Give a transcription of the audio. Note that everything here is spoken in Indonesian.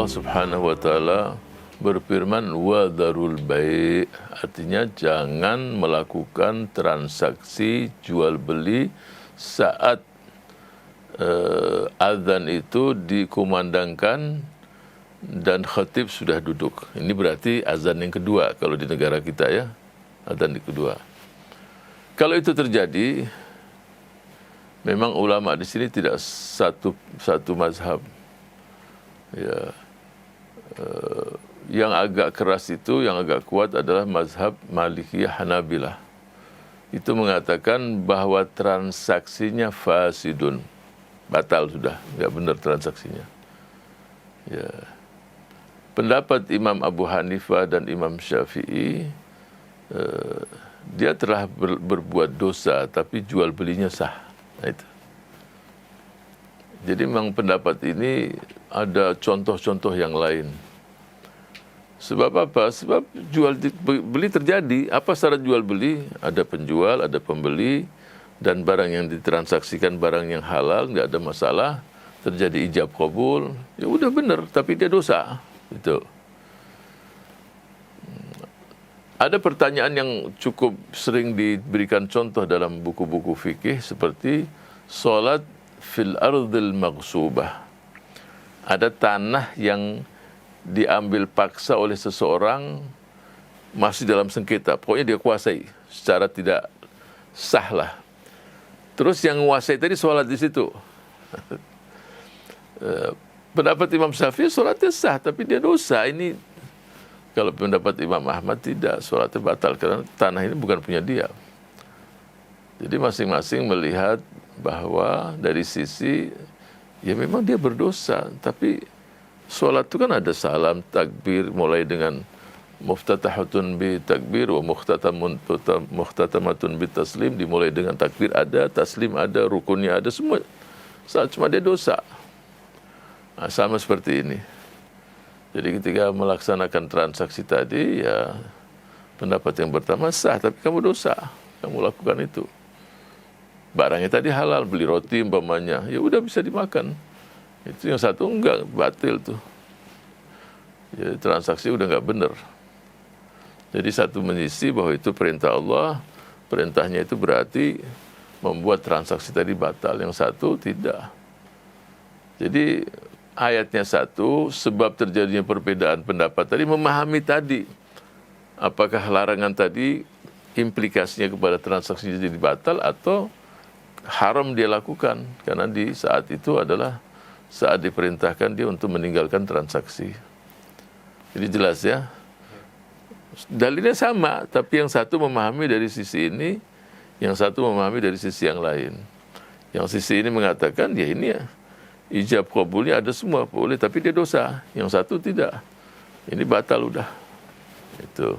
Subhanahu wa taala berfirman wa darul bai', artinya jangan melakukan transaksi jual beli saat azan itu dikumandangkan dan khatib sudah duduk. Ini berarti azan yang kedua kalau di negara kita ya, azan yang kedua. Kalau itu terjadi, memang ulama di sini tidak satu mazhab. Ya, yang agak keras itu, yang agak kuat adalah mazhab Malikiyah Hanabilah. Itu mengatakan bahwa transaksinya fasidun, batal sudah, nggak benar transaksinya. Ya. Pendapat Imam Abu Hanifah dan Imam Syafi'i, dia telah berbuat dosa, tapi jual belinya sah. Nah, itu. Jadi memang pendapat ini ada contoh-contoh yang lain. Sebab apa? Sebab jual beli terjadi. Apa syarat jual beli? Ada penjual, ada pembeli, dan barang yang ditransaksikan barang yang halal, nggak ada masalah. Terjadi ijab qabul, ya udah benar, tapi dia dosa. Itu. Ada pertanyaan yang cukup sering diberikan contoh dalam buku-buku fikih seperti salat fil ardil maghsubah. Ada tanah yang diambil paksa oleh seseorang masih dalam sengketa. Pokoknya dia kuasai secara tidak sah lah. Terus yang menguasai tadi sholat di situ. Pendapat Imam Syafi'i sholatnya sah, tapi dia dosa. Ini kalau pendapat Imam Ahmad tidak, sholatnya batal karena tanah ini bukan punya dia. Jadi masing-masing melihat bahwa dari sisi ya memang dia berdosa, tapi sholat itu kan ada salam, takbir, mulai dengan muftatahatun bi takbir wa muhtatamatun bi taslim, dimulai dengan takbir ada, taslim ada, rukunnya ada, semua. Cuma dia dosa. Nah, sama seperti ini. Jadi ketika melaksanakan transaksi tadi, ya pendapat yang pertama sah, tapi kamu dosa, kamu lakukan itu. Barangnya tadi halal, beli roti umpamanya, ya udah bisa dimakan. Itu yang satu enggak, batil tuh. Jadi transaksi udah enggak benar. Jadi satu menyisi bahwa itu perintah Allah, perintahnya itu berarti membuat transaksi tadi batal. Yang satu tidak. Jadi ayatnya satu, sebab terjadinya perbedaan pendapat tadi, memahami tadi. Apakah larangan tadi implikasinya kepada transaksi jadi batal atau haram dia lakukan. Karena di saat itu adalah saat diperintahkan dia untuk meninggalkan transaksi. Jadi jelas ya. Dalilnya sama, tapi yang satu memahami dari sisi ini, yang satu memahami dari sisi yang lain. Yang sisi ini mengatakan, ya ini ya, ijab qabulnya ada semua, boleh, tapi dia dosa. Yang satu tidak. Ini batal udah. Itu.